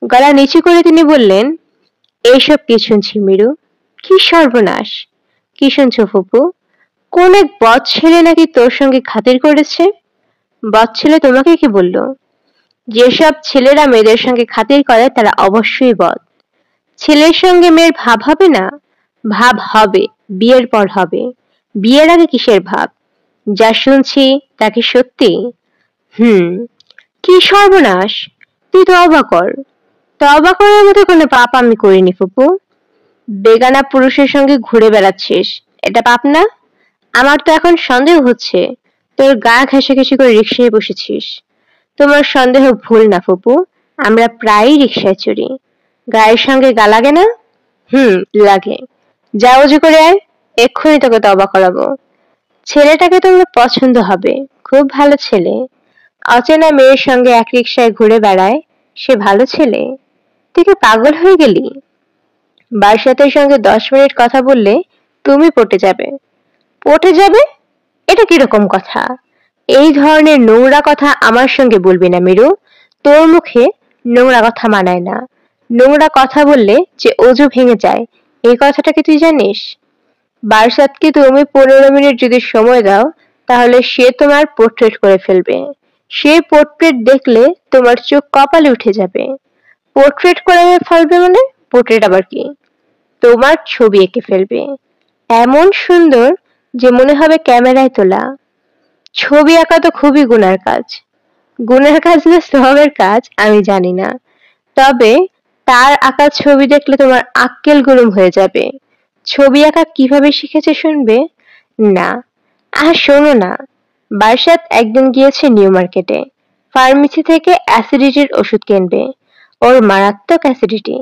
গলা নিচু করে তিনি বললেন, এইসব কি শুনছি মিরু? কি সর্বনাশ! কি শুনছো ফুপু? কোন এক বদ ছেলে নাকি তোর সঙ্গে খাতির করেছে? বদ ছেলে তোমাকে কি বললো? যেসব ছেলেরা মেয়েদের সঙ্গে খাতির করে তারা অবশ্যই বদ। ছেলের সঙ্গে মেয়ের ভাব হবে না? ভাব হবে, বিয়ের পর হবে। বিয়ের আগে কিসের ভাব? যা শুনছি তা কি সত্যি? হুম। কি সর্বনাশ! তুই তওবা কর। তওবা করার মতো কোনো পাপ আমি করিনি ফুপু। বেগানা পুরুষের সঙ্গে ঘুরে বেড়াচ্ছিস, এটা পাপ না? আমার তো এখন সন্দেহ হচ্ছে তোর গা ঘেঁষাঘেঁষি করে রিকশায় বসেছিস। তোমার সন্দেহ ভুল না ফুপু, আমরা প্রায়ই রিকশায় চড়ি। গায়ের সঙ্গে গা লাগে না? হুম, লাগে। যা অজু করে আয়, এক্ষুনি তোকে তওবা করাবো। ছেলেটাকে তোমার পছন্দ হবে, খুব ভালো ছেলে। অচেনা মেয়ের সঙ্গে এক রিকশায় ঘুরে বেড়ায়, সে ভালো ছেলে। তুই কি পাগল হয়ে গেলি? বার্সাতের সঙ্গে 10 মিনিট কথা বললে তুমি পটে যাবে। পটে যাবে? এটা কিরকম কথা? এই ধরনের নোংরা কথা আমার সঙ্গে বলবি না মিরু। তোর মুখে নোংরা কথা মানায় না। নোংরা কথা বললে যে অজু ভেঙে যায়, এই কথাটা কি তুই জানিস? বার্সাতকে তুমি 15 মিনিট যদি সময় দাও, তাহলে সে তোমার পোর্ট্রেট করে ফেলবে। সে পোর্ট্রেট দেখলে তোমার চোখ কপালে উঠে যাবে। পোর্ট্রেট করে ফেলবে মানে? পোর্ট্রেট আবার কি? তোমার ছবি এঁকে ফেলবে, এমন সুন্দর যে মনে হবে ক্যামেরায় তোলা। ছবি আঁকা তো খুবই গুনার কাজ। গুনার কাজ না সওয়াবের কাজ আমি জানি না, তবে তার আঁকা ছবি দেখলে তোমার আক্কেল গুলুম হয়ে যাবে। ছবি আঁকা কিভাবে শিখেছে শুনবে? না, আর শোনো না। বার্সাত একদিন গিয়েছে নিউ মার্কেটে, ফার্মেসি থেকে অ্যাসিডিটির ওষুধ কিনবে। ওর মারাত্মক অ্যাসিডিটি।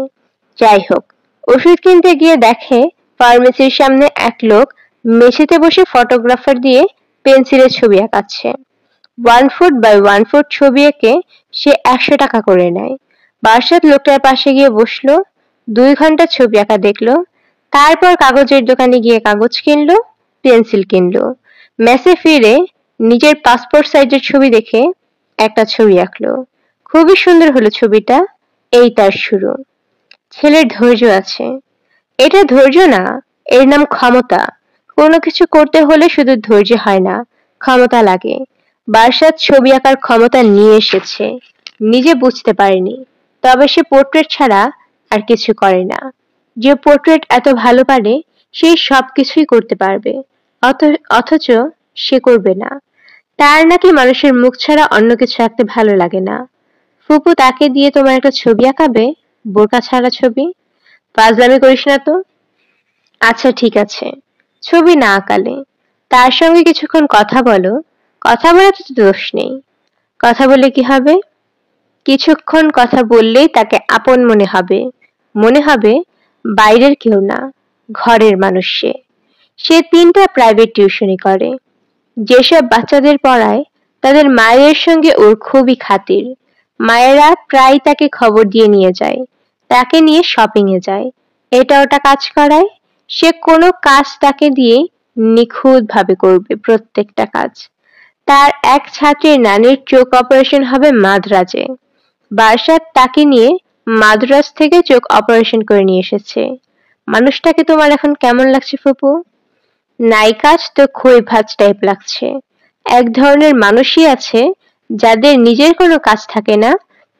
যাই হোক, ওষুধ কিনতে গিয়ে দেখে ফার্মেসির সামনে এক লোক মেঝেতে বসে ফটোগ্রাফার দিয়ে পেন্সিলের ছবি আঁকাচ্ছে। 1 ফুট বাই 1 ফুট ছবি এঁকে সে 100 টাকা করে নেয়। বার্সাত লোকটার পাশে গিয়ে বসলো, 2 ঘন্টা ছবি আঁকা দেখলো, তারপর কাগজের দোকানে গিয়ে কাগজ কিনলো, পেন্সিল কিনলো। মেসে ফিরে নিজের পাসপোর্ট সাইজের ছবি দেখে একটা ছবি আঁকলো। খুবই সুন্দর হলো ছবিটা। এই তার শুরু। ছেলের ধৈর্য আছে। এটা ধৈর্য না, এর নাম ক্ষমতা। কোনো কিছু করতে হলে শুধু ধৈর্য হয় না, ক্ষমতা লাগে। বার্সাত ছবি আঁকার ক্ষমতা নিয়ে এসেছে, নিজে বুঝতে পারেনি। তবে সে পোর্ট্রেট ছাড়া আর কিছু করে না। যে পোর্ট্রেট এত ভালো পারে, সে সবকিছুই করতে পারবে। অথচ সে করবে না। তার নাকি মানুষের মুখ ছাড়া অন্য কিছু আঁকতে ভালো লাগে না। ফুপু তাকে দিয়ে তোমার একটা ছবি আঁকাবে, বোরকা ছাড়া ছবি? ফাজলামি করিস না তো। আচ্ছা ঠিক আছে, ছবি না আঁকালে তার সঙ্গে কিছুক্ষণ কথা বলো। কথা বলাতে তো দোষ নেই। কথা বলে কি হবে? কিছুক্ষণ কথা বললেই তাকে আপন মনে হবে। মনে হবে বাইরের কেউ না, ঘরের মানুষ সে। সে 3টা প্রাইভেট টিউশনি করে। যেসব বাচ্চাদের পড়ায় তাদের মায়ের সঙ্গে ওর খুবই খাতির। মায়েরা প্রায় তাকে খবর দিয়ে নিয়ে যায়, তাকে নিয়ে শপিং এ যায়, এটা ওটা কাজ করায়। সে কোনো কাজ তাকে দিয়ে নিখুঁত ভাবে করবে, প্রত্যেকটা কাজ। তার এক ছাত্রীর নানির চোখ অপারেশন হবে মাদ্রাজে। বার্সাত তাকে নিয়ে মাদ্রাজ থেকে চোখ অপারেশন করে নিয়ে এসেছে। মানুষটাকে তোমার এখন কেমন লাগছে ফুপু? নাইকাজ তো খই ভাজ টাইপ লাগছে। এক ধরনের মানুষই আছে যাদের নিজের কোনো কাজ থাকে না,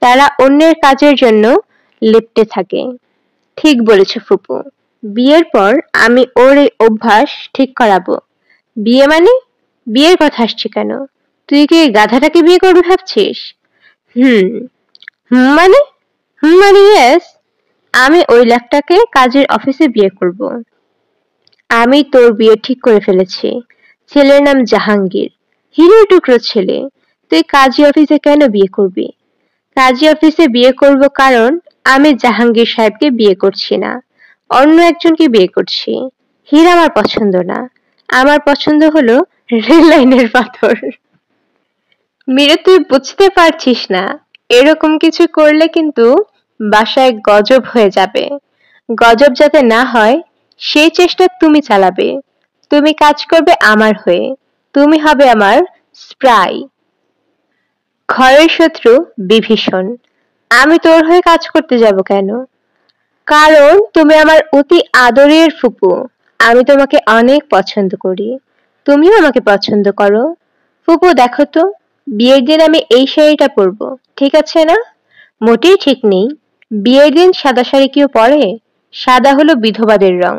তারা অন্যের কাজের জন্য লিপ্টে থাকে। ঠিক বলেছ ফুপু। বিয়ের পর আমি ওর এই অভ্যাস ঠিক করাবো। বিয়ে মানে? বিয়ের কথা আসছে কেন? তুই কি এই গাধাটাকে বিয়ে করবি ভাবছিস? হুম। হুম মানে? হুম মানে ইয়েস। আমি ওই লোকটাকে কাজের অফিসে বিয়ে করব। আমি তোর বিয়ে ঠিক করে ফেলেছি। ছেলের নাম জাহাঙ্গীর, হিরোর টুকরো ছেলে। তুই কাজী অফিসে কেন বিয়ে করবি? কাজী অফিসে বিয়ে করব কারণ আমি জাহাঙ্গীর সাহেবকে বিয়ে করছি না, অন্য একজনকে বিয়ে করছি। হীরা আমার পছন্দ না, আমার পছন্দ হলো রেল লাইনের পাথর। মীরা, তুই বুঝতে পারছিস না, এরকম কিছু করলে কিন্তু বাসায় গজব হয়ে যাবে। গজব যাতে না হয় সেই চেষ্টা তুমি চালাবে। তুমি কাজ করবে আমার হয়ে, তুমি হবে আমার স্প্রাই। ঘরের শত্রু বিভীষণ। আমি তোর হয়ে কাজ করতে যাব কেন? কারণ তুমি আমার অতি আদরের ফুপু। আমি তোমাকে অনেক পছন্দ করি, তুমিও আমাকে পছন্দ করো। ফুপু দেখো তো, বিয়ের দিন আমি এই শাড়িটা পরবো, ঠিক আছে না? মোটেই ঠিক নেই। বিয়ের দিন সাদা শাড়ি কেউ পরে? সাদা হলো বিধবাদের রং।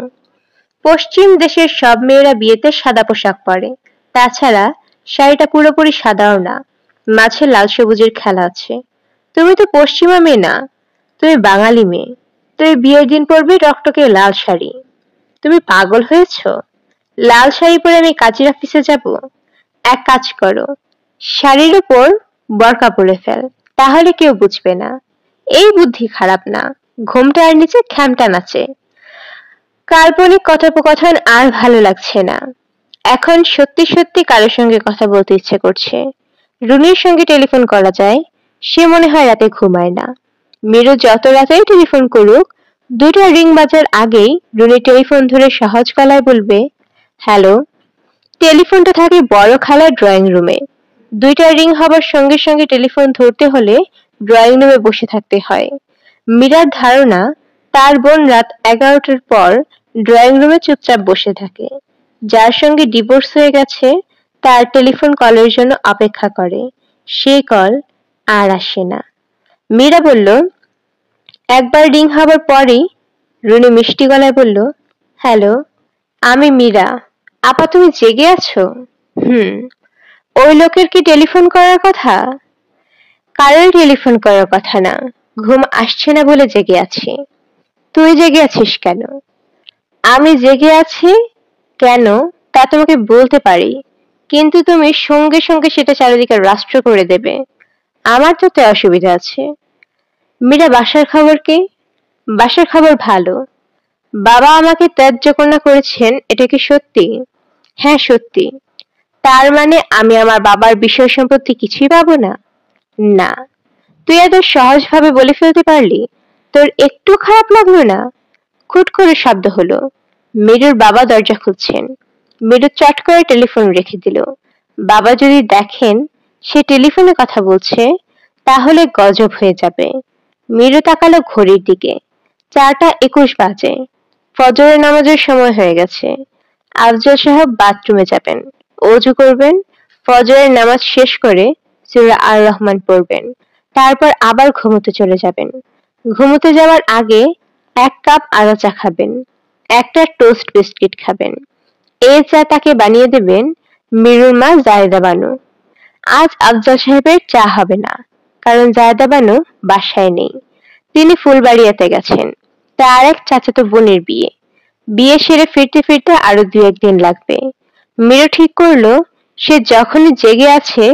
পশ্চিম দেশের সব মেয়েরা বিয়েতে সাদা পোশাক পরে। তাছাড়া শাড়িটা পুরোপুরি সাদাও না, মাঝে লাল সবুজের খেলা আছে। তুমি তো পশ্চিমা মেয়ে না, তুমি বাঙালি মেয়ে। তুমি বিয়ের দিন পরবে টকটকে লাল শাড়ি। তুমি পাগল হয়েছো? লাল শাড়ি পরে আমি কাজের অফিসে যাব? এক কাজ করো, শাড়ির উপর বরকা পরে ফেল, তাহলে কেউ বুঝবে না। এই বুদ্ধি খারাপ না, ঘোমটার নিচে খ্যামটা নাচে। কাল্পনিক কথোপকথন আর ভালো লাগছে না। এখন সত্যি সত্যি কারোর সঙ্গে কথা বলতে ইচ্ছে করছে। রুনির সঙ্গে টেলিফোন করা যায়, সে মনে হয় রাতে ঘুমায় না। মিরু যত রাতেই টেলিফোন করুক, দুইটা রিং বাজার আগেই রুনি টেলিফোন ধরে সহজ গলায় বলবে, হ্যালো। টেলিফোনটা থাকে বড় খালার ড্রয়িং রুমে। দুইটা রিং হবার সঙ্গে সঙ্গে টেলিফোন ধরতে হলে ড্রয়িং রুমে বসে থাকতে হয়। মীরার ধারণা তার বোন রাত 11টার পর ড্রয়িং রুমে চুপচাপ বসে থাকে। যার সঙ্গে ডিভোর্স হয়ে গেছে তার টেলিফোন কলের জন্য অপেক্ষা করে। সে কল আর আসে না। মীরা বলল, একবার রিং হবার পরই রুনি মিষ্টি গলায় বলল, হ্যালো, আমি মীরা। আপা তুমি জেগে আছো? হুম। ওই লোকের কি টেলিফোন করার কথা? কারোর টেলিফোন করার কথা না, ঘুম আসছে না বলে জেগে আছি। তুই জেগে আছিস কেন? আমি জেগে আছি কেন তা তোমাকে বলতে পারি, কিন্তু তুমি সঙ্গে সঙ্গে সেটা চারিদিকে রাষ্ট্র করে দেবে। আমার তাতে অসুবিধা আছে। মীরা বাসার খবর কি? বাসার খবর ভালো। বাবা আমাকে ত্যায্য কন্যা করেছেন, এটা কি সত্যি? হ্যাঁ সত্যি। তার মানে আমি আমার বাবার বিষয় সম্পত্তি কিছুই পাবো না? না। তুই এত সহজভাবে বলে ফেলতে পারলি? তোর একটু খারাপ লাগলো না? খুট করে শব্দ হলো। মেরুর বাবা দরজা খুলছেন। মেরু চট করে টেলিফোন রেখে দিল। বাবা যদি দেখেন সে টেলিফোনে কথা বলছে, তাহলে গজব হয়ে যাবে। মেরু তাকালো ঘড়ির দিকে। 4:21 বাজে। ফজরের নামাজের সময় হয়ে গেছে। আফজল সাহেব বাথরুমে যাবেন, অজু করবেন, ফজরের নামাজ শেষ করে সূরা আর রহমান পড়বেন, তারপর আবার ঘুমোতে চলে যাবেন। ঘুমোতে যাওয়ার আগে 1 কাপ আদা চা খাবেন, একটা টোস্ট বিস্কিট খাবেন। এই চা তাকে বানিয়ে দেবেন মিরুর মা জায়েদা বানু। আজ আফজল সাহেবের চা হবে না, কারণ জায়েদা বানু বাসায় নেই। তিনি ফুলবাড়িয়াতে গেছেন, তার এক চাচাতো বোনের বিয়ে। বিয়ে সেরে ফিরতে ফিরতে আরো 2-1 দিন লাগবে। মিরু ঠিক করলো সে যখনই জেগে আছে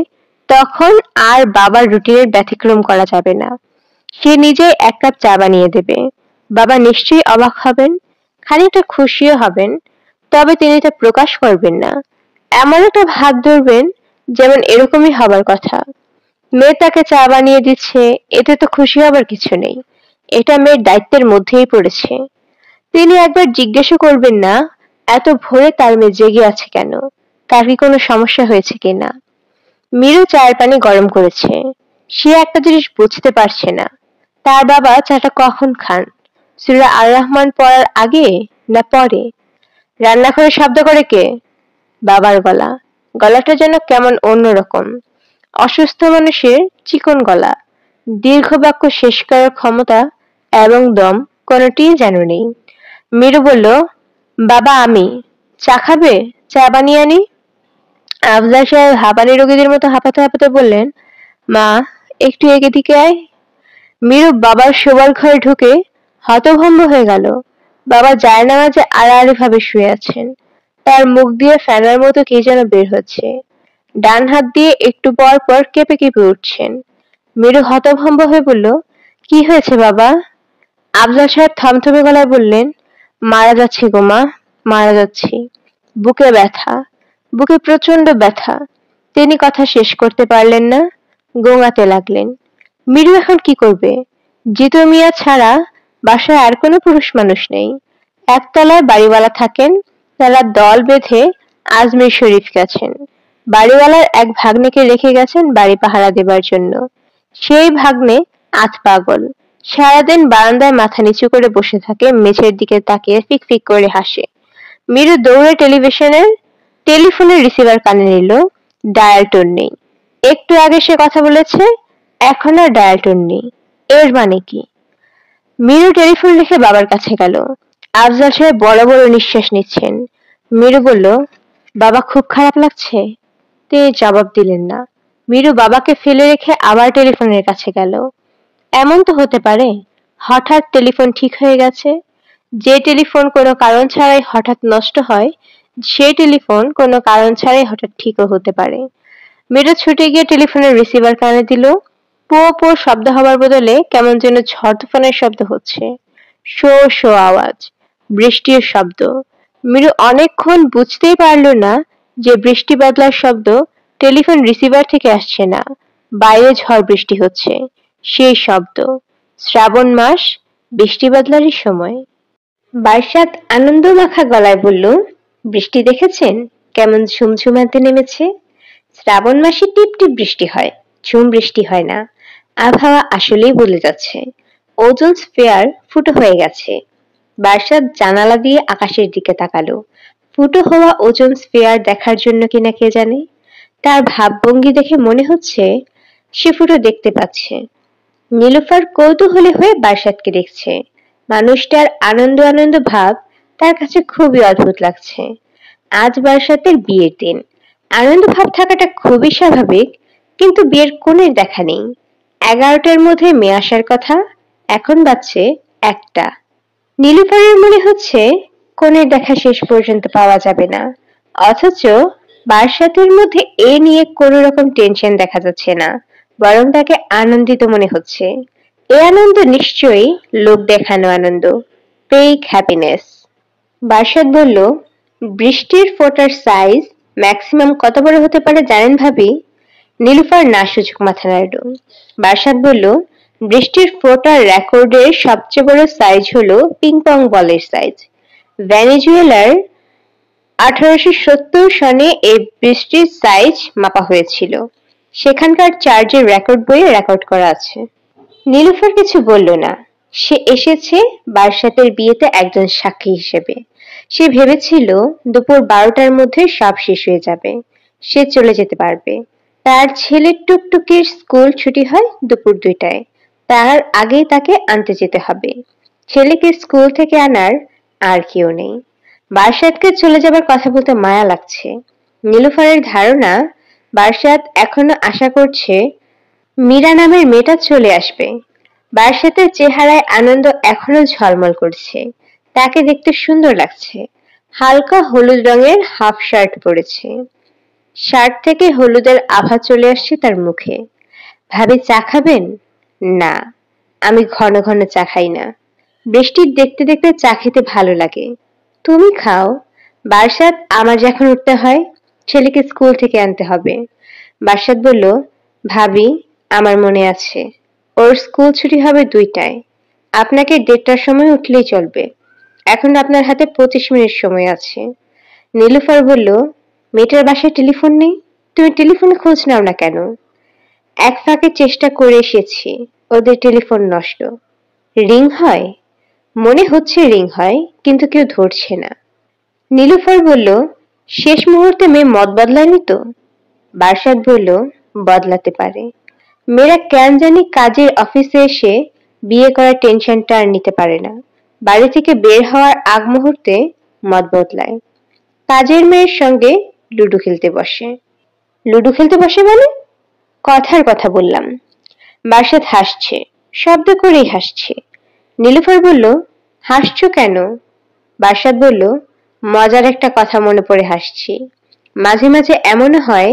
তখন আর বাবার রুটিনের ব্যতিক্রম করা যাবে না। সে নিজেই 1 কাপ চা বানিয়ে দেবে। বাবা নিশ্চয়ই অবাক হবেন, খানিকটা খুশিও হবেন, তবে তিনি তা প্রকাশ করবেন না। এমন একটা ভাব ধরবেন যেমন এরকমই হবার কথা। মেয়ে তাকে চা বানিয়ে দিচ্ছে, এতে তো খুশি হবার কিছু নেই। এটা মেয়ের দায়িত্বের মধ্যেই পড়েছে। তিনি একবার জিজ্ঞেসও করবেন না এত ভোরে তার মেয়ে জেগে আছে কেন, তার কি কোনো সমস্যা হয়েছে কিনা। মিরু চায়ের পানি গরম করেছে। সে একটা জিনিস বুঝতে পারছে না, তার বাবা চাটা কখন খান, সূরা আর রহমান পড়ার আগে না পরে? রান্নাঘরে শব্দ করে কে? বাবার গলা। গলাটা যেন কেমন অন্যরকম, অসুস্থ মানুষের চিকন গলা। দীর্ঘ বাক্য শেষ করার ক্ষমতা এবং দম কোনোটিই যেন নেই। মিরু বলল, বাবা আমি। চা খাবে? চা বানিয়ে আনি? আফজাল সাহেব হাঁপানি রোগীদের মতো হাঁপাতে হাঁপাতে বললেন, মা একটু এদিকে আয়। মিরু বাবার শোবার ঘরে ঢুকে হতভম্ব হয়ে গেল। বাবা জায়নামাজে আড়াআড়ি ভাবে শুয়ে আছেন। তার মুখ দিয়ে ফেনার মতো কি যেন বের হচ্ছে। ডান হাত দিয়ে একটু পর পর কেঁপে কেঁপে উঠছেন। মিরু হতভম্ব হয়ে বলল, কি হয়েছে বাবা? আফজাল সাহেব থমথমে গলায় বললেন, মারা যাচ্ছি গো মা, মারা যাচ্ছি। বুকে ব্যথা, বুকে প্রচন্ড ব্যথা। তিনি কথা শেষ করতে পারলেন না, গোঙাতে লাগলেন। মিরু এখন কি করবে? জিতু মিয়া ছাড়া বাসায় আর কোনো পুরুষ মানুষ নেই। একতলায় বাড়িওয়ালা থাকেন, তারা দল বেঁধে আজমির শরীফ গেছেন। বাড়িওয়ালার এক ভাগ্নেকে রেখে গেছেন বাড়ি পাহারা দেবার জন্য। সেই ভাগ্নে আধ পাগল। সারাদিন বারান্দায় মাথা নিচু করে বসে থাকে, মেঝের দিকে তাকিয়ে ফিক ফিক করে হাসে। মিরু দৌড়ে টেলিফোনের রিসিভার কানে নিল। ডায়াল টোন নেই। একটু আগে সে কথা বলেছে, এখন আর ডায়াল টোন নেই। এর মানে কি? মিরু টেলিফোন রেখে বাবার কাছে গেল। আফজাল সাহেব বড় বড় নিঃশ্বাস নিচ্ছেন। মিরু বলল, বাবা খুব খারাপ লাগছে? তিনি জবাব দিলেন না। মিরু বাবাকে ফেলে রেখে আবার টেলিফোনের কাছে গেল। এমন তো হতে পারে হঠাৎ টেলিফোন ঠিক হয়ে গেছে। যে টেলিফোন কোনো কারণ ছাড়াই হঠাৎ নষ্ট হয়, সে টেলিফোন কোনো কারণ ছাড়াই হঠাৎ ঠিকও হতে পারে। মিরু ছুটে গিয়ে টেলিফোনের রিসিভার কানে দিল। পো পো শব্দ হবার বদলে কেমন যেন ঝড় তুফানের শব্দ হচ্ছে। শো শো আওয়াজ, বৃষ্টির শব্দ। মিরু অনেকক্ষণ বুঝতেই পারল না যে বৃষ্টি বাদলার শব্দ টেলিফোন রিসিভার থেকে আসছে না, বাইরে ঝড় বৃষ্টি হচ্ছে সেই শব্দ। শ্রাবণ মাস, বৃষ্টি বাদলারই সময়। বার্ষাত আনন্দ মাখা গলায় বলল, বৃষ্টি দেখেছেন কেমন ঝুমঝুমাতে নেমেছে? শ্রাবণ মাসে টিপ টিপ বৃষ্টি হয়, ঝুম বৃষ্টি হয় না। আবহাওয়া আসলেই বলে যাচ্ছে ওজোন স্ফিয়ার ফুটো হয়ে গেছে। বার্ষাত জানালা দিয়ে আকাশের দিকে তাকালো। ফুটো হওয়া ওজোন স্ফিয়ার দেখার জন্য কিনা কে জানে। তার ভাবভঙ্গি দেখে মনে হচ্ছে সে ফুটো দেখতে পাচ্ছে। নীলুফার কৌতূহলী হয়ে বার্ষাতকে দেখছে। মানুষটার আনন্দ আনন্দ ভাব তার কাছে খুবই অদ্ভুত লাগছে। আজ বার্ষাতের বিয়ের দিন। আনন্দ ভাব থাকাটা খুবই স্বাভাবিক, কিন্তু বিয়ের কনের দেখা নেই। 11টার মধ্যে মেয়ে আসার কথা, এখন বাজছে 1টা। নীলুফারের মনে হচ্ছে কনের দেখা শেষ পর্যন্ত পাওয়া যাবে না, অথচ বার্ষাতের মধ্যে এ নিয়ে কোনো রকম টেনশন দেখা যাচ্ছে না, বরং তাকে আনন্দিত মনে হচ্ছে। এ আনন্দ নিশ্চয়ই লোক দেখানো আনন্দ, ফেক হ্যাপিনেস। বার্ষাত বলল, বৃষ্টির ফোঁটার সাইজ ম্যাক্সিমাম কত বড় হতে পারে জানেন ভাবি? নীলুফার না সূচক মাথা নাড়ল। বার্ষাত বলল, বৃষ্টির ফোঁটার রেকর্ডের সবচেয়ে বড় সাইজ হলো পিং পং বলের সাইজ। ভেনেজুয়েলার 1870 সনে এই বৃষ্টির সাইজ মাপা হয়েছিল। সেখানকার চার্জের রেকর্ড বইয়ে রেকর্ড করা আছে। নীলুফার কিছু বলল না। সে এসেছে বার্ষাতের বিয়েতে একজন সাক্ষী হিসেবে। সে ভেবেছিল দুপুর 12টার মধ্যে সব শেষ হয়ে যাবে, সে চলে যেতে পারবে। তার ছেলের টুকটুকির স্কুল ছুটি হয় দুপুর 2টায়। তার আগেই তাকে আনতে যেতে হবে। ছেলেকে স্কুল থেকে আনার আর কেউ নেই। বার্ষাতকে চলে যাবার কথা বলতে মায়া লাগছে। নীলুফারের ধারণা বার্ষাত এখনো আশা করছে মীরা নামের মেয়েটা চলে আসবে। বার্ষাতের চেহারায় আনন্দ এখনো ঝলমল করছে। তাকে দেখতে সুন্দর লাগছে। হালকা হলুদ রঙের হাফ শার্ট পরেছে। শার্ট থেকে হলুদের আভা চলে আসছে তার মুখে। ভাবি চা খাবেন? না, আমি ঘন ঘন চা খাই না। বৃষ্টির দেখতে দেখতে চা খেতে ভালো লাগে। তুমি খাও। বার্ষাত আমার যখন উঠতে হয়, ছেলেকে স্কুল থেকে আনতে হবে। বার্ষাত বলল, ভাবি আমার মনে আছে, ওর স্কুল ছুটি হবে 2টায়। আপনাকে 1:30টার সময় উঠলেই চলবে। এখন আপনার হাতে 25 মিনিট সময় আছে। নীলুফার বলল, মেয়েটার বাসায় টেলিফোন নেই, তুমি টেলিফোনে খোঁজ নাও না কেন? এক ফাঁকে চেষ্টা করে এসেছি, ওদের টেলিফোন নষ্ট। রিং হয়? মনে হচ্ছে রিং হয়, কিন্তু কেউ ধরছে না। নীলুফার বলল, শেষ মুহূর্তে মেয়ে মত বদলায়নি তো? বার্ষাত বলল, বদলাতে পারে। মেয়েরা কেন জানি কাজের অফিসে এসে বিয়ে করার টেনশনটা আর নিতে পারে না। বাড়ি থেকে বের হওয়ার আগ মুহূর্তে মত বদলায়। কাজের মেয়ের সঙ্গে লুডো খেলতে বসে। লুডো খেলতে বসে মানে? কথার কথা বললাম। বার্ষাত হাসছে, শব্দ করেই হাসছে। নীলুফার বলল, হাসছো কেন? বার্ষাত বলল, মজার একটা কথা মনে পড়ে হাসছি। মাঝে মাঝে এমনও হয়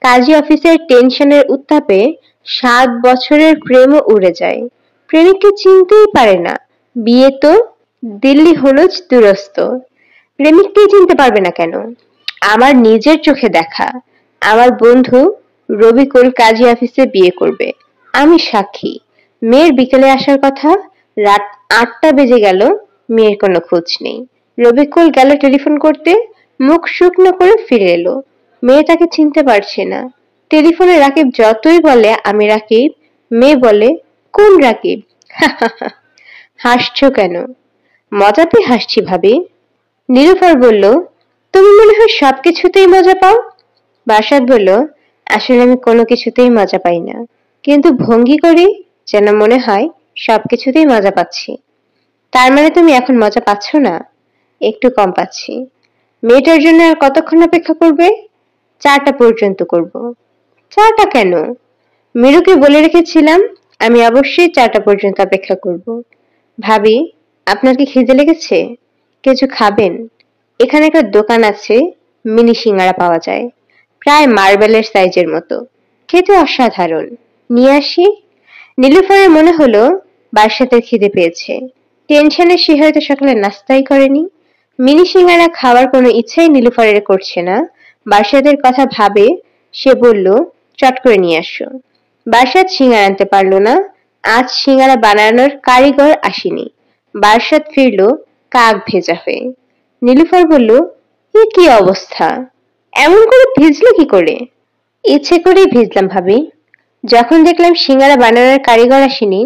কাজী অফিসের টেনশনের উত্তাপে 7 বছরের প্রেমও উড়ে যায়। প্রেমিককে চিনতেই পারে না। বিয়ে তো দিল্লি হলুজ দূরস্থ। প্রেমিককেই চিনতে পারবে না কেন? আমার নিজের চোখে দেখা। আমার বন্ধু রবিকুল কাজী অফিসে বিয়ে করবে, আমি সাক্ষী। মেয়ের বিকেলে আসার কথা, রাত 8টা বেজে গেল, মেয়ের কোনো খোঁজ নেই। রবিকুল গেল টেলিফোন করতে, মুখ শুকনো করে ফিরে এলো। মেয়ে তাকে চিনতে পারছে না। টেলিফোনে রাকিব যতই বলে আমি রাকিব, মেয়ে বলে কোন রাকিব? হাসছো কেন? মজাতে হাসছি ভাবি। নীলুফার বলল, তুমি মনে হয় সবকিছুতেই মজা পাও। বাসাত বলল, আসলে আমি কোনো কিছুতেই মজা পাই না, কিন্তু ভঙ্গি করি যেন মনে হয় সবকিছুতেই মজা পাচ্ছি। তার মানে তুমি এখন মজা পাচ্ছ না? একটু কম পাচ্ছি। মেয়েটার জন্য আর কতক্ষণ অপেক্ষা করবে? 4টা পর্যন্ত করব। 4টা কেন? মিরুকে বলে রেখেছিলাম আমি অবশ্যই 4টা পর্যন্ত অপেক্ষা করব। ভাবি, আপনার কি খিদে লেগেছে? কিছু খাবেন? এখানে একটা দোকান আছে, মিনি সিঙ্গারা পাওয়া যায়, প্রায় মার্বেলের সাইজের মতো, খেতে অসাধারণ। নিয়ে আসি? নীলুফারের মনে হলো বাসাতের খিদে পেয়েছে। টেনশনে সে হয়তো সকালে নাস্তাই করেনি। মিনি সিঙ্গারা খাওয়ার কোনো ইচ্ছাই নীলুফারের করছে না। বাসাতের কথা ভাবে সে বলল, চট করে নিয়ে আসো। বাসাত সিঙ্গারা আনতে পারলো না। আজ সিঙ্গারা বানানোর কারিগর আসেনি। বাসাত ফিরল কাক ভেজা হয়ে। নীলুফার বলল, এ কি অবস্থা? এমন করে ভিজলে কি করে? ইচ্ছে করেই ভিজলাম ভাবি। যখন দেখলাম সিঙ্গারা বানানোর কারিগর আসেনি,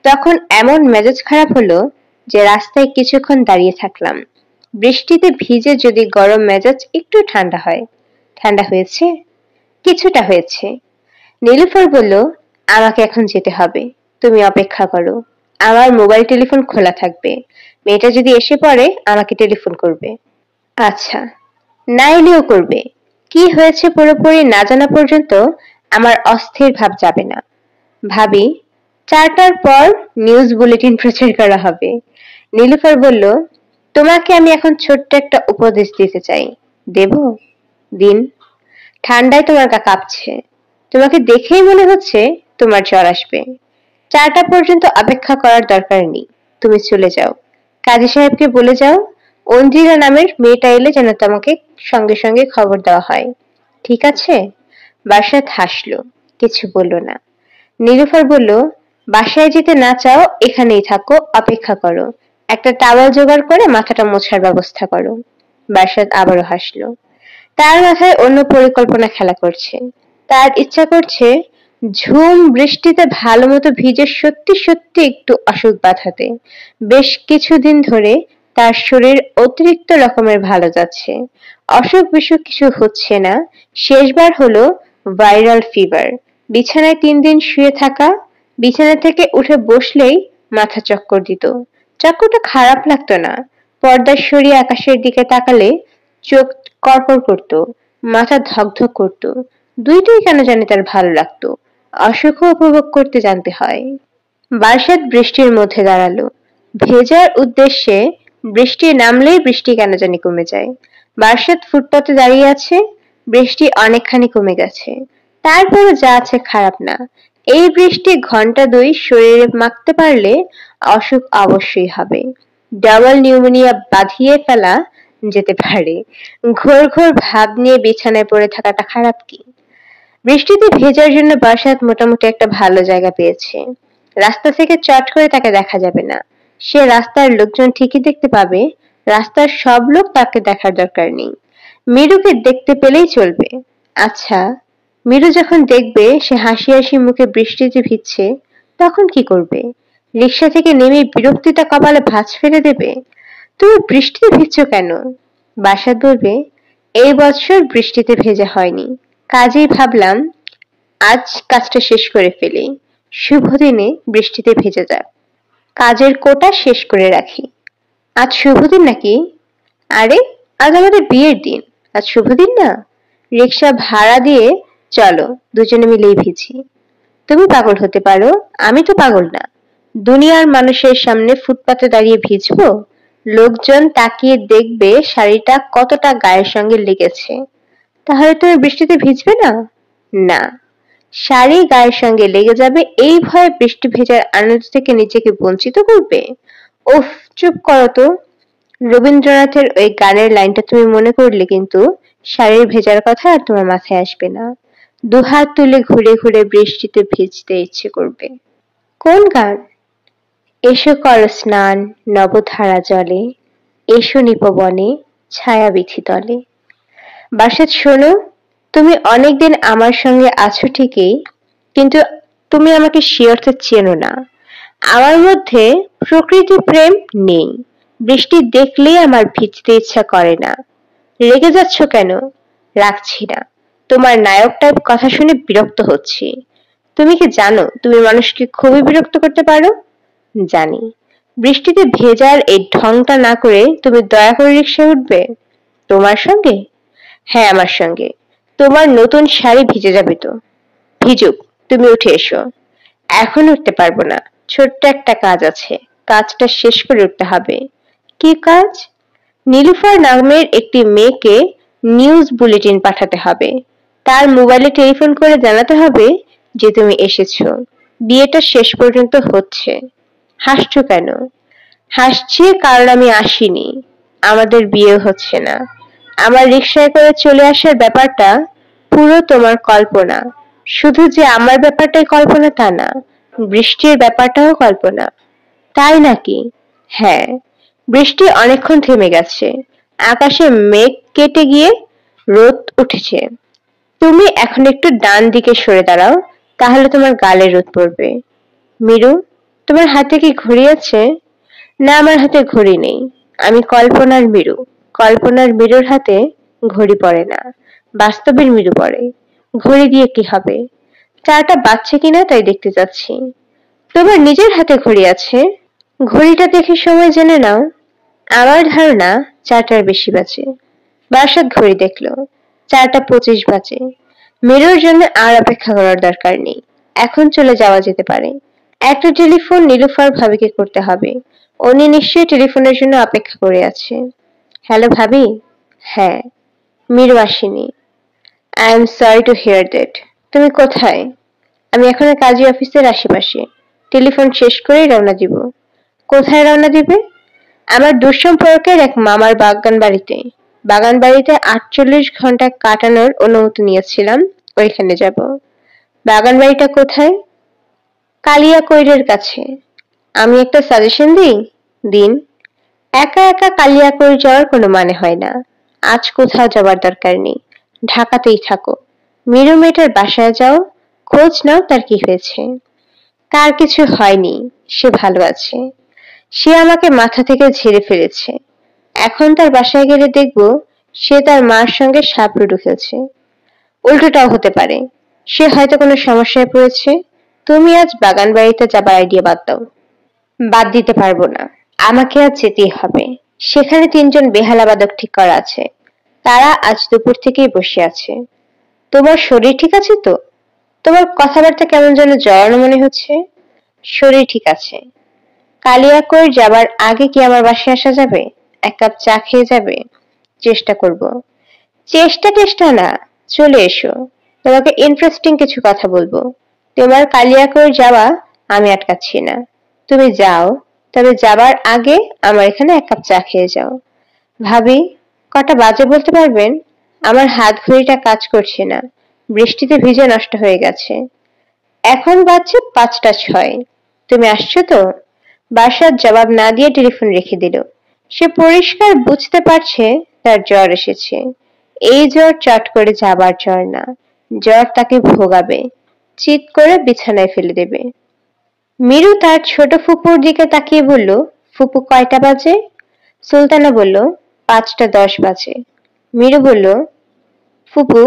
তখন এমন মেজাজ খারাপ হলো যে রাস্তায় কিছুক্ষণ দাঁড়িয়ে থাকলাম। বৃষ্টিতে ভিজে যদি গরম মেজাজ একটু ঠান্ডা হয়। ঠান্ডা হয়েছে? কিছুটা হয়েছে। নীলুফার বলল, আমাকে এখন যেতে হবে, তুমি অপেক্ষা করো। আমার মোবাইল টেলিফোন খোলা থাকবে। মেয়েটা যদি এসে পড়ে আমাকে টেলিফোন করবে। আচ্ছা। না এলেও করবে। কি হয়েছে পুরোপুরি না জানা পর্যন্ত আমার অস্থির ভাব যাবে না। ভাবি, 4টার পর নিউজ বুলেটিন প্রচার করা হবে। নীলুফার বলল, তোমাকে আমি এখন ছোট্ট একটা উপদেশ দিতে চাই। দেব? দিন। ঠান্ডায় তোমার গা কাঁপছে। তোমাকে দেখেই মনে হচ্ছে তোমার জ্বর আসবে। 4টা পর্যন্ত অপেক্ষা করার দরকার নেই। তুমি চলে যাও। কাজী সাহেবকে বলে যাও, অঞ্জিরা নামের মেয়েটা এলে যেন তোমাকে সঙ্গে সঙ্গে খবর দেওয়া হয়। ঠিক আছে? বাসাত হাসলো, কিছু বলল না। নীলুফার বলল, বাসায় যেতে না চাও এখানেই থাকো, অপেক্ষা করো। একটা টাওয়াল জোগাড় করে মাথাটা মোছার ব্যবস্থা করো। বাসাত আবারও হাসলো। তার মাথায় অন্য পরিকল্পনা খেলা করছে। তার ইচ্ছা করছে ঝুম বৃষ্টিতে ভালো মতো ভিজে সত্যি সত্যি একটু অসুখ বাঁধাতে। বেশ কিছুদিন ধরে তার শরীর অতিরিক্ত রকমের ভালো যাচ্ছে। অসুখ বিসুখ কিছু হচ্ছে না। শেষবার হলো ভাইরাল ফিভার। বিছানায় 3 দিন শুয়ে থাকা। বিছানা থেকে উঠে বসলেই মাথা চক্কর দিত। চক্করটা খারাপ লাগতো না। পর্দা সরিয়ে আকাশের দিকে তাকালে চোখ কড়কড় করত, মাথা ধকধক করত। দুইটাই কেন জানি তার ভালো লাগতো। অসুখও উপভোগ করতে জানতে হয়। বারাসাত বৃষ্টির মধ্যে দাঁড়ালো। ভেজার উদ্দেশ্যে বৃষ্টি নামলেই বৃষ্টি কেন জানি কমে যায়। বারাসাত ফুটপাতে দাঁড়িয়ে আছে। বৃষ্টি অনেকখানি কমে গেছে। তারপরও যা আছে খারাপ না। এই বৃষ্টি ঘন্টা 2 শরীরে মাখতে পারলে অসুখ অবশ্যই হবে। ডাবল নিউমোনিয়া বাঁধিয়ে ফেলা যেতে পারে। ঘোর ঘোর ভাব নিয়ে বিছানায় পড়ে থাকাটা খারাপ কি? বৃষ্টিতে ভেজার জন্য বারাসাত মোটামুটি একটা ভালো জায়গা পেয়েছে। রাস্তা থেকে চট করে তাকে দেখা যাবে না। সে রাস্তার লোকজন ঠিকই দেখতে পাবে। রাস্তার সব লোক তাকে দেখার দরকার নেই। মিরুকে দেখতে পেলেই চলবে। আচ্ছা, মিরু যখন দেখবে সে হাসি হাসি মুখে বৃষ্টিতে ভিজছে, তখন কি করবে? রিক্সা থেকে নেমে বিরক্তিটা কপালে ভাঁজ ফেলে দেবে। তুমি বৃষ্টিতে ভিজছো কেন? বাসাত বলবে, এই বছর বৃষ্টিতে ভেজা হয়নি, কাজেই ভাবলাম আজ কাজটা শেষ করে ফেলি। শুভ দিনে বৃষ্টিতে ভেজে যাক। কাজের কোটা শেষ করে রাখি। আজ শুভ দিন নাকি? আরে, আজ আমাদের বিয়ের দিন। আজ শুভ দিন না? রিক্সা ভাড়া দিয়ে চলো, দুজনে মিলেই ভিজি। তুমি পাগল হতে পারো, আমি তো পাগল না। দুনিয়ার মানুষের সামনে ফুটপাতে দাঁড়িয়ে ভিজবো? লোকজন তাকিয়ে দেখবে শাড়িটা কতটা গায়ের সঙ্গে লেগেছে। তাহলে তুমি বৃষ্টিতে ভিজবে না? না, শাড়ি গায়ের সঙ্গে লেগে যাবে এই ভয়ে বৃষ্টি ভেজার আনন্দ থেকে নিজেকে বঞ্চিত করবে? উফ, চুপ করো তো। রবীন্দ্রনাথের ওই গানের লাইনটা তুমি মনে করলে কিন্তু শাড়ির ভেজার কথা আর তোমার মাথায় আসবে না। দুহাত তুলে ঘুরে ঘুরে বৃষ্টিতে ভিজতে ইচ্ছে করবে। কোন গান? এসো কর স্নান নবধারা জলে, এসো নিপবনে ছায়া বিথি তলে। বাসাত শোনো, তুমি অনেকদিন আমার সঙ্গে আছো ঠিকই, কিন্তু তুমি আমাকে সে অর্থে চেনো না। আমার মধ্যে প্রকৃতি প্রেম নেই। বৃষ্টি দেখলেই আমার ভিজতে ইচ্ছা করে না। রেগে যাচ্ছ কেন? রাখছি না। তোমার নায়ক টাইপ কথা শুনে বিরক্ত হচ্ছি। তুমি কি জানো তুমি মানুষকে খুবই বিরক্ত করতে পারো? জানি। বৃষ্টিতে ভেজার এই ঢংটা না করে তুমি দয়া করে রিক্সায় উঠবে? তোমার সঙ্গে? হ্যাঁ, আমার সঙ্গে। তোমার নতুন শাড়ি ভিজে যাবে তো। ভিজুক, তুমি উঠে এসো। এখন উঠতে পারবো না। ছোট্ট একটা কাজ আছে। কাজটা শেষ করে উঠতে হবে। কি কাজ? নীলুফার নামের একটি মেয়েকে নিউজ বুলেটিন পাঠাতে হবে। তার মোবাইলে টেলিফোন করে জানাতে হবে যে তুমি এসেছো। বিয়েটা শেষ পর্যন্ত হচ্ছে। হাসছো কেন? হাসছি কারণ আমি আসিনি। আমাদের বিয়ে হচ্ছে না। আমার রিক্সায় করে চলে আসার ব্যাপারটা পুরো তোমার কল্পনা। শুধু যে আমার ব্যাপারটাই কল্পনা তা না, বৃষ্টির ব্যাপারটাও কল্পনা। তাই নাকি? হ্যাঁ। বৃষ্টি অনেকক্ষণ থেমে গেছে। আকাশে মেঘ কেটে গিয়ে রোদ উঠেছে। তুমি এখন একটু ডান দিকে সরে দাঁড়াও, তাহলে তোমার গালে রোদ পড়বে। মিরু, তোমার হাতে কি ঘড়ি আছে? না, আমার হাতে ঘড়ি নেই। আমি কল্পনার মিরু। কল্পনার মিরুর হাতে ঘড়ি পড়ে না, বাস্তবের মিরু পড়ে। ঘড়ি দিয়ে কি হবে? চাটা বাজছে কিনা তাই দেখতে যাচ্ছি। তোমার নিজের হাতে ঘড়ি আছে? ঘড়িটা দেখে সময় জেনে নাও। আমার ধারণা 4টার বেশি বাজে। বারাসাত ঘড়ি দেখলো 4টা 25 বাজে। মিরুর জন্য আর অপেক্ষা করার দরকার নেই। এখন চলে যাওয়া যেতে পারে। একটা টেলিফোন নীলুফার ভাবিকে করতে হবে। উনি নিশ্চয়ই টেলিফোনের জন্য অপেক্ষা করে আছে। হ্যালো ভাবি? হ্যাঁ। মিরু আসেনি। I am sorry to hear that. তুমি কোথায়? আমি এখন কাজী অফিসের আশেপাশে। টেলিফোন শেষ করেই রওনা দিব। কোথায় রওনা দিবে? আমার দুঃসম্পর্কের এক মামার বাগান বাড়িতে 48 ঘন্টা কাটানোর অনুমতি নিয়েছিলাম, ওইখানে যাব। বাগান বাড়িটা কোথায়? কালিয়াকৈরের কাছে। আমি একটা সাজেশন দিই? দিন। একা একা কালিয়াকৈর যাওয়ার কোনো মানে হয় না। আজ কোথাও যাবার দরকার নেই। ঢাকাতেই থাকো। মিরু মেয়েটার বাসায় যাও, খোঁজ নাও তার কি হয়েছে। তার কিছু হয়নি, সে ভালো আছে। সে আমাকে মাথা থেকে ঝেড়ে ফেলেছে। এখন তার বাসায় গেলে দেখবো সে তার মার সঙ্গে সাপ লুডো খেলছে। উল্টোটাও হতে পারে, সে হয়তো কোনো সমস্যায় পড়েছে। তুমি আজ বাগান বাড়িতে যাবার আইডিয়া বাদ দাও। বাদ দিতে পারবো না। আমাকে আজ যেতেই হবে। সেখানে 3জন বেহালা বাদক ঠিক করা আছে। তারা আজ দুপুর থেকেই বসে আছে। তোমার শরীর ঠিক আছে তো? তোমার কথাবার্তা কেমন যেন জড়ানো মনে হচ্ছে। শরীর ঠিক আছে। কালিয়াকৈর যাবার আগে কি আমার বাসায় আসা যাবে? 1 কাপ চা খেয়ে যাবে? চেষ্টা করব। চেষ্টা না, চলে এসো। তোমাকে ইন্টারেস্টিং কিছু কথা বলবো। তোমার কালিয়াকৈর যাওয়া আমি আটকাচ্ছি না। তুমি যাও, তবে যাবার আগে আমার এখানে 1 কাপ চা খেয়ে যাও। ভাবি, কটা বাজে বলতে পারবেন? আমার হাত ঘড়িটা কাজ করছে না। বৃষ্টিতে ভিজে নষ্ট হয়ে গেছে। এখন বাজছে 5টা 6। তুমি আসছো তো? বাসার জবাব না দিয়ে টেলিফোন রেখে দিল। সে পরিষ্কার বুঝতে পারছে তার জ্বর এসেছে। এই জ্বর চট করে যাবার জ্বর না। জ্বর তাকে ভোগাবে, চিৎ করে বিছানায় ফেলে দেবে। মিরু তার ছোট ফুপুর দিকে তাকিয়ে বলল, ফুপু কয়টা বাজে? সুলতানা বলল, 5টা 10 বাজে। মিরু বলল, ফুপু,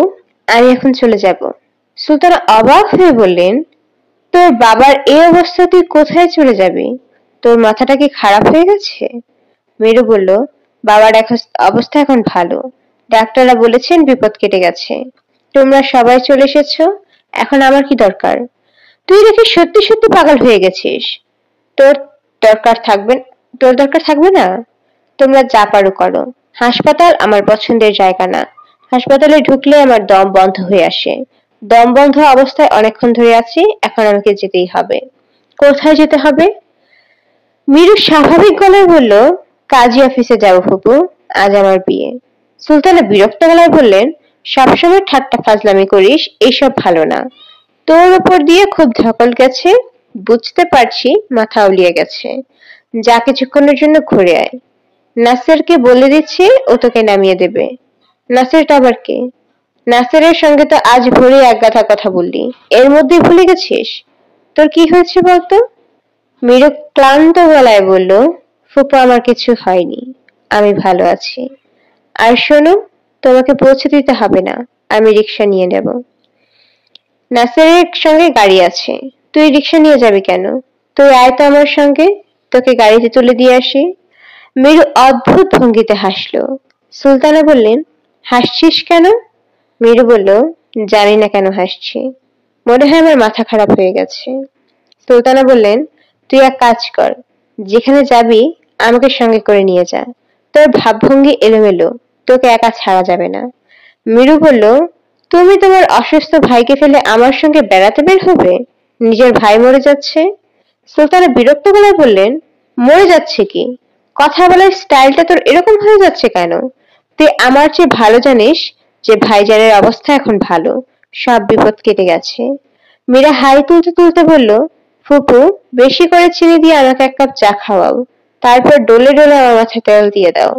আমি এখন চলে যাব। সুলতানা অবাক হয়ে বললেন, তোর বাবার এই অবস্থা তুই কোথায় চলে যাবি? তোর মাথাটা কি খারাপ হয়ে গেছে? মিরু বলল, বাবার অবস্থা এখন ভালো। ডাক্তাররা বলেছেন বিপদ কেটে গেছে। তোমরা সবাই চলে এসেছো, এখন আমার কি দরকার? তুই দেখি সত্যি সত্যি পাগল হয়ে গেছিস। তোর দরকার থাকবে না। তোমরা যা পারো করো। হাসপাতাল আমার পছন্দের জায়গা না। হাসপাতালে ঢুকলে আমার দম বন্ধ হয়ে আসে। দম বন্ধ অবস্থায় অনেকক্ষণ ধরে আছি, এখন আমাকে যেতেই হবে। কোথায় যেতে হবে? মিরু স্বাভাবিক গলায় বলল, কাজী অফিসে যাবো ফুপু, আজ আমার বিয়ে। সুলতানা বিরক্ত গলায় বললেন, সবসময় ঠাট্টা ফাজলামি করিস, এইসব ভালো না। তোর উপর দিয়ে খুব ধকল গেছে, বুঝতে পারছি মাথা উলিয়ে গেছে। যা কিছুক্ষণের জন্য ঘুরে আয়। নাসেরকে বলে দিচ্ছি ও তোকে নামিয়ে দেবে। নাসেরটা আবার কে? নাসেরের সঙ্গে তো আজ ভোরে 1 গাদা কথা বললি, এর মধ্যে ভুলে গেছিস? তোর কি হয়েছে বলতো? মীরু ক্লান্ত গলায় বলল, ফুপু আমার কিছু হয়নি, আমি ভালো আছি। আর শোনো, তোমাকে পৌঁছে দিতে হবে না, আমি রিক্সা নিয়ে নেব। নাসিরের সঙ্গে গাড়ি আছে, তুই রিক্সা নিয়ে যাবি কেন? তুই আয় তো আমার সঙ্গে, তোকে গাড়িতে তুলে দিয়ে আসি। মীরু অদ্ভুত ভঙ্গিতে হাসলো। সুলতানা বললেন, হাসছিস কেন? মীরু বলল, জানি না কেন হাসছি, মনে হয় আমার মাথা খারাপ হয়ে গেছে। সুলতানা বললেন, তুই এক কাজ কর, যেখানে যাবি আমাকে সঙ্গে করে নিয়ে যা, তোর ভাবভঙ্গি এলোমেলো, তোকে একা ছাড়া যাবে না। মীরু বলল, তুমি তোমার অসুস্থ ভাইকে ফেলে আমার সঙ্গে বেড়াতে বের হবে? নিজের ভাই মরে যাচ্ছে। সুলতানা বিরক্ত গলায় বললেন, মরে যাচ্ছে কি? কথা বলার স্টাইলটা তোর এরকম হয়ে যাচ্ছে কেন? তুই আমার চেয়ে ভালো জানিস যে ভাইজানের অবস্থা এখন ভালো, সব বিপদ কেটে গেছে। মীরা হাই তুলতে তুলতে বলল, ফুপু, বেশি করে চিনি দিয়ে আমাকে এক কাপ চা খাওয়াও, তারপর ডলে ডলে আমার মাথায় তেল দিয়ে দাও।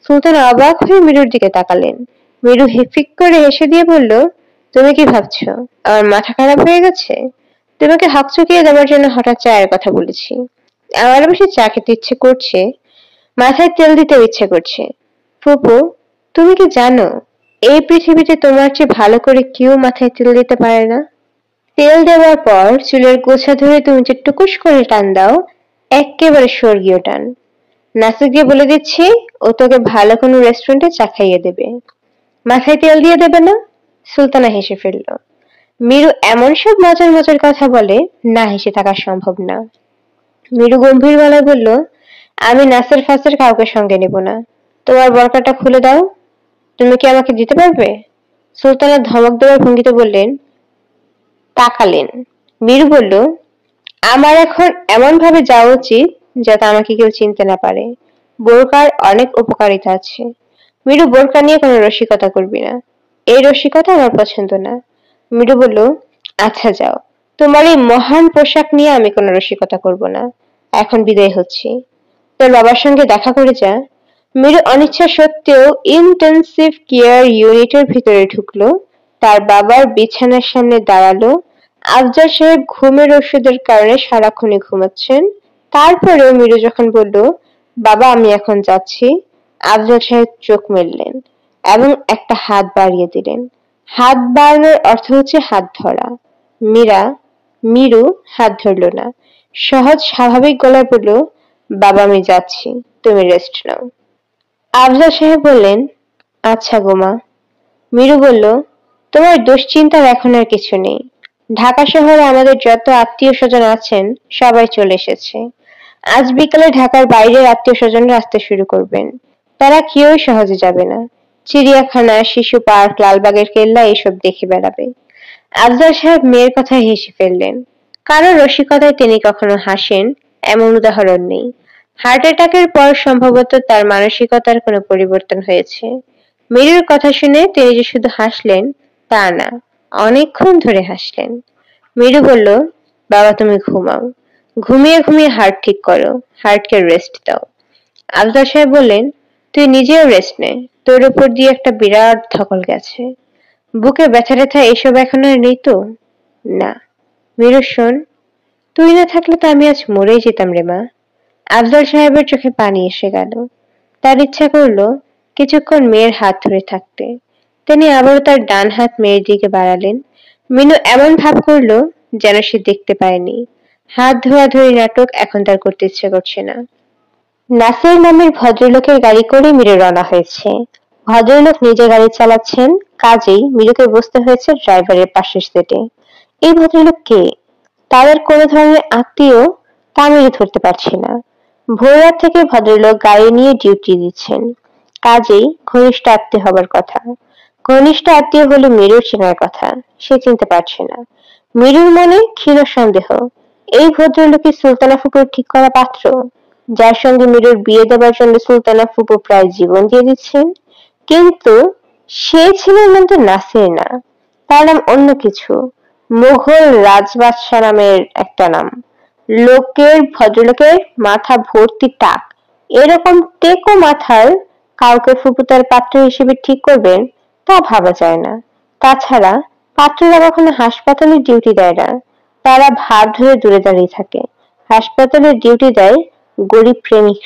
সুলতান অবাক হয়ে মীরুর দিকে তাকালেন। মীরু ফিক করে হেসে দিয়ে বলল, তুমি কি ভাবছো আমার মাথা খারাপ হয়ে গেছে? তোমাকে হকচকিয়ে দেওয়ার জন্য হঠাৎ চায়ের কথা বলেছি। আমার অবশ্য চা খেতে ইচ্ছে করছে, মাথায় তেল দিতেও ইচ্ছে করছে। ফুপু, তুমি কি জানো এই পৃথিবীতে তোমার চেয়ে ভালো করে কেউ মাথায় তেল দিতে পারে না? তেল দেওয়ার পর চুলের গোছা ধরে তুমি যে টুকুস করে টান দাও, এক্কেবারে স্বর্গীয় টান। নাসিরকে বলে দিচ্ছি, ও তোকে ভালো কোনো রেস্টুরেন্টে চা খাইয়ে দেবে। মাথায় তেল দিয়ে দেবে না? সুলতানা হেসে ফেলল। মীরু এমন সব মজার মজার কথা বলে, না হেসে থাকা সম্ভব না। মীরু গম্ভীর গলায় বলল, আমি নাসের ফাসের কাউকে সঙ্গে নেব না। তোমার বরকাটা খুলে দাও, তুমি কি আমাকে দিতে পারবে? সুলতানা ধমক দেওয়ার ভঙ্গিতে বললেন, তাকালেন। মীরু বলল, আমার এখন এমন ভাবে যাওয়া উচিত যাতে আমাকে কেউ চিনতে না পারে। বোরকার অনেক উপকারিতা আছে। মীরু, বোরকা নিয়ে কোনো রসিকতা করবি না, এই রসিকতা আমার পছন্দ না। মীরু বলল, আচ্ছা যাও, তোমার এই মহান পোশাক নিয়ে আমি কোনো রসিকতা করব না, এখন বিদায় হচ্ছি। তোর বাবার সঙ্গে দেখা করে যা। মীরু অনিচ্ছা সত্ত্বেও ইন্টেন্সিভ কেয়ার ইউনিটের ভিতরে ঢুকলো, তার বাবার বিছানার সামনে দাঁড়ালো। আফজাল সাহেব ঘুমের ওষুধের কারণে সারাক্ষণই ঘুমাচ্ছেন। তারপরেও মীরু যখন বলল, বাবা আমি এখন যাচ্ছি, আফজাল সাহেব চোখ মেললেন এবং একটা হাত বাড়িয়ে দিলেন। হাত বাড়ানোর অর্থ হচ্ছে হাত ধরা। মীরু হাত ধরল না, সহজ স্বাভাবিক গলায় বলল, বাবা আমি যাচ্ছি, তুমি রেস্ট নাও। আফজাল সাহেব বললেন, আচ্ছা গোমা। মীরু বলল, তোমার দুশ্চিন্তার এখন আর কিছু নেই। ঢাকা শহরে আমাদের যত আত্মীয় স্বজন আছেন সবাই চলে এসেছে। আজ বিকালে ঢাকার বাইরের আত্মীয় স্বজনরা আসতে শুরু করবেন। তারা কেউই সহজে যাবে না। চিড়িয়াখানা, শিশু পার্ক, লালবাগের কেল্লা এইসব দেখে বেড়াবে। আফজাল সাহেব মেয়ের কথায় হেসে ফেললেন। কারো রসিকতায় তিনি কখনো হাসেন এমন উদাহরণ নেই। হার্ট অ্যাটাকের পর সম্ভবত তার মানসিকতার কোনো পরিবর্তন হয়েছে। মীরুর কথা শুনে তিনি যে শুধু হাসলেন তা না, অনেকক্ষণ ধরে হাসলেন। মীরু বলল, বাবা তুমি ঘুমাও, ঘুমিয়ে ঘুমিয়ে হার্ট ঠিক করো, হার্টকে রেস্ট দাও। আফজাল সাহেব বললেন, তুই নিজেও রেস্ট নে, তোর উপর দিয়ে একটা বিরাট ধকল গেছে। বুকে ব্যথা ট্যাথা এসব এখন আর নেই তো? না। মীরু শোন, তুই না থাকলে তো আমি আজ মরেই যেতাম রে মা। আফজাল সাহেবের চোখে পানি এসে গেল। তার ইচ্ছা করলো কিছুক্ষণ মেয়ের হাত ধরে থাকতে। তিনি আবারও তার ডান হাত মেয়ের দিকে বাড়ালেন। মিনু এমন ভাব করলো যেন সে দেখতে পায়নি। হাত ধোয়াধুয়ি নাটক এখন তার করতে ইচ্ছে করছে না। নাসির নামের ভদ্রলোকের গাড়ি করে মীরু রওনা হয়েছে। ভদ্রলোক নিজে গাড়ি চালাচ্ছেন, কাজেই মীরুকে বসতে হয়েছে ড্রাইভারের পাশের সিটে। এই ভদ্রলোক কে? তাদের কোনো ধরনের আত্মীয় তা মীরু ধরতে পারছে না। ভোররাত থেকে ভদ্রলোক গাড়ি নিয়ে ডিউটি দিচ্ছেন, কাজেই ঘনিষ্ঠ আত্মীয় হবার কথা। ঘনিষ্ঠ আত্মীয় হলে মীরুর চেনার কথা, সে চিনতে পারছে না। মীরুর মনে ক্ষীণ সন্দেহ, এই ভদ্রলোকের সুলতানা ফুপুর ঠিক করা পাত্র, যার সঙ্গে মীরুর বিয়ে দেবার জন্য সুলতানা ফুপু প্রায় জীবন দিয়ে দিচ্ছেন। কিন্তু সে ছিলেন নাম তো নাসির না, তার নাম অন্য কিছু, মুঘল রাজবাদশাহ নামের একটা নাম। ভদ্রলোকের মাথা ভর্তি টাক, এরকম টেকো মাথার কাউকে ফুপু তার পাত্র হিসেবে ঠিক করবেন তা ভাবা যায় না। তাছাড়া পাত্ররা কখনো হাসপাতালে ডিউটি দেয় না, তারা ভার ধরে দূরে দাঁড়িয়ে থাকে। হাসপাতালে ডিউটি দেয় গরিব প্রেমিক।